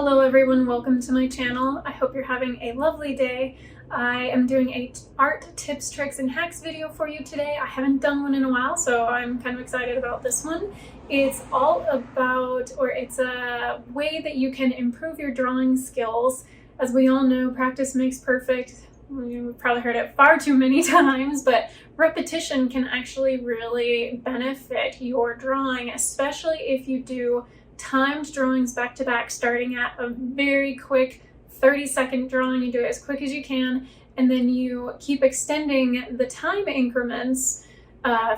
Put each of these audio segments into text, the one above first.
Hello everyone, welcome to my channel. I hope you're having a lovely day. I am doing a art tips, tricks, and hacks video for you today. I haven't done one in a while, so I'm kind of excited about this one. It's all about, or it's a way that you can improve your drawing skills. As we all know, practice makes perfect. You've probably heard it far too many times, but repetition can actually really benefit your drawing, especially if you do timed drawings back to back, starting at a very quick 30-second drawing. You do it as quick as you can, and then you keep extending the time increments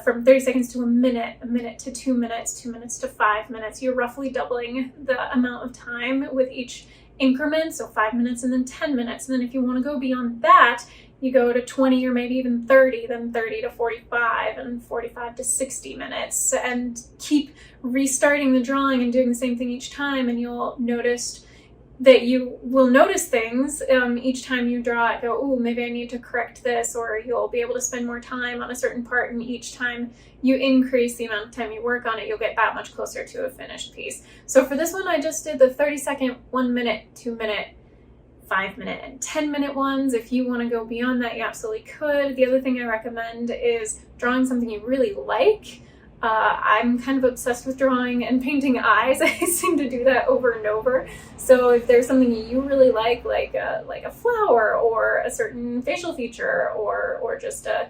from 30 seconds to a minute to 2 minutes, 2 minutes to 5 minutes. You're roughly doubling the amount of time with each increment, so 5 minutes and then 10 minutes. And then if you want to go beyond that, you go to 20 or maybe even 30, then 30 to 45 and 45 to 60 minutes, and keep restarting the drawing and doing the same thing each time. And you'll notice that you will notice things each time you draw it. Go, oh, maybe I need to correct this, or you'll be able to spend more time on a certain part, and each time you increase the amount of time you work on it, you'll get that much closer to a finished piece. So for this one, I just did the 30-second, 1 minute, 2 minute, 5 minute, and 10 minute ones. If you want to go beyond that, you absolutely could. The other thing I recommend is drawing something you really like. I'm kind of obsessed with drawing and painting eyes. I seem to do that over and over. So if there's something you really like a flower or a certain facial feature or just a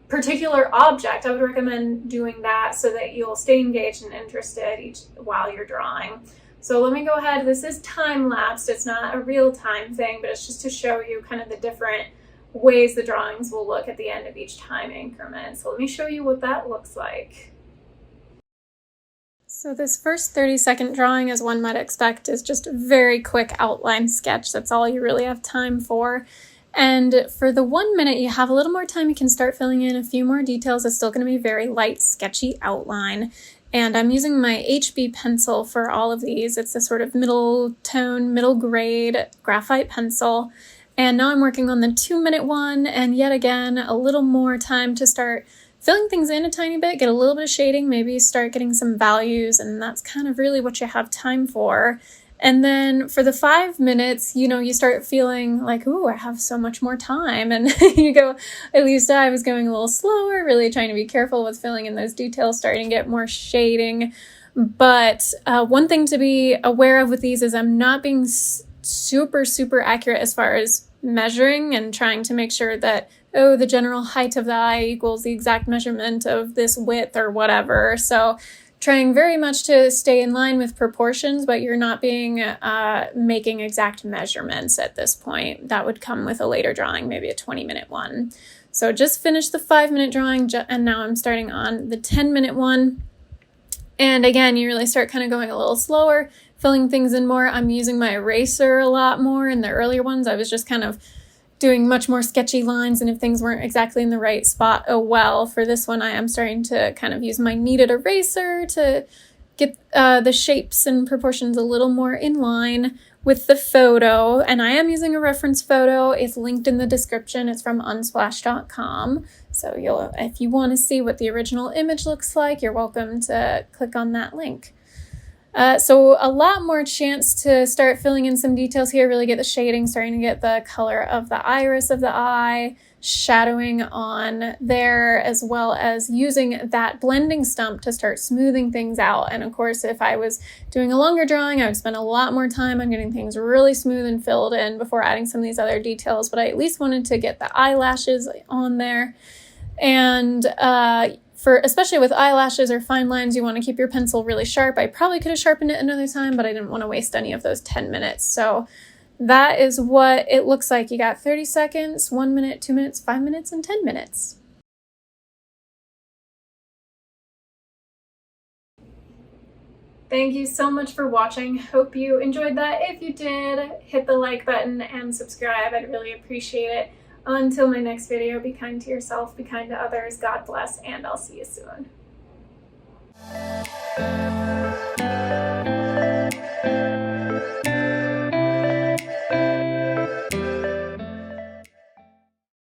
particular object, I would recommend doing that so that you'll stay engaged and interested while you're drawing. So let me go ahead. This is time-lapsed. It's not a real-time thing, but it's just to show you kind of the different ways the drawings will look at the end of each time increment. So let me show you what that looks like. So this first 30-second drawing, as one might expect, is just a very quick outline sketch. That's all you really have time for. And for the 1 minute, you have a little more time. You can start filling in a few more details. It's still going to be very light, sketchy outline. And I'm using my HB pencil for all of these. It's a sort of middle tone, middle grade graphite pencil. And now I'm working on the 2 minute one, and yet again, a little more time to start filling things in a tiny bit, get a little bit of shading, maybe start getting some values, and that's kind of really what you have time for. And then for the 5 minutes, you start feeling like, ooh, I have so much more time. And you go, at least I was going a little slower, really trying to be careful with filling in those details, starting to get more shading. But one thing to be aware of with these is I'm not being super accurate as far as measuring and trying to make sure that, oh, the general height of the eye equals the exact measurement of this width or whatever. So trying very much to stay in line with proportions, but you're not being making exact measurements at this point. That would come with a later drawing, maybe a 20-minute one. So just finished the 5-minute drawing, and now I'm starting on the 10-minute one. And again, you really start kind of going a little slower, filling things in more. I'm using my eraser a lot more. In the earlier ones, I was just kind of doing much more sketchy lines, and if things weren't exactly in the right spot, oh well. For this one, I am starting to kind of use my kneaded eraser to get the shapes and proportions a little more in line with the photo. And I am using a reference photo. It's linked in the description. It's from unsplash.com. So if you want to see what the original image looks like, you're welcome to click on that link. So a lot more chance to start filling in some details here, really get the shading, starting to get the color of the iris of the eye, shadowing on there, as well as using that blending stump to start smoothing things out. And of course, if I was doing a longer drawing, I would spend a lot more time on getting things really smooth and filled in before adding some of these other details, but I at least wanted to get the eyelashes on there. And especially with eyelashes or fine lines, you want to keep your pencil really sharp. I probably could have sharpened it another time, but I didn't want to waste any of those 10 minutes. So that is what it looks like. You got 30 seconds, 1 minute, 2 minutes, 5 minutes, and 10 minutes. Thank you so much for watching. Hope you enjoyed that. If you did, hit the like button and subscribe. I'd really appreciate it. Until my next video, be kind to yourself, be kind to others, God bless, and I'll see you soon.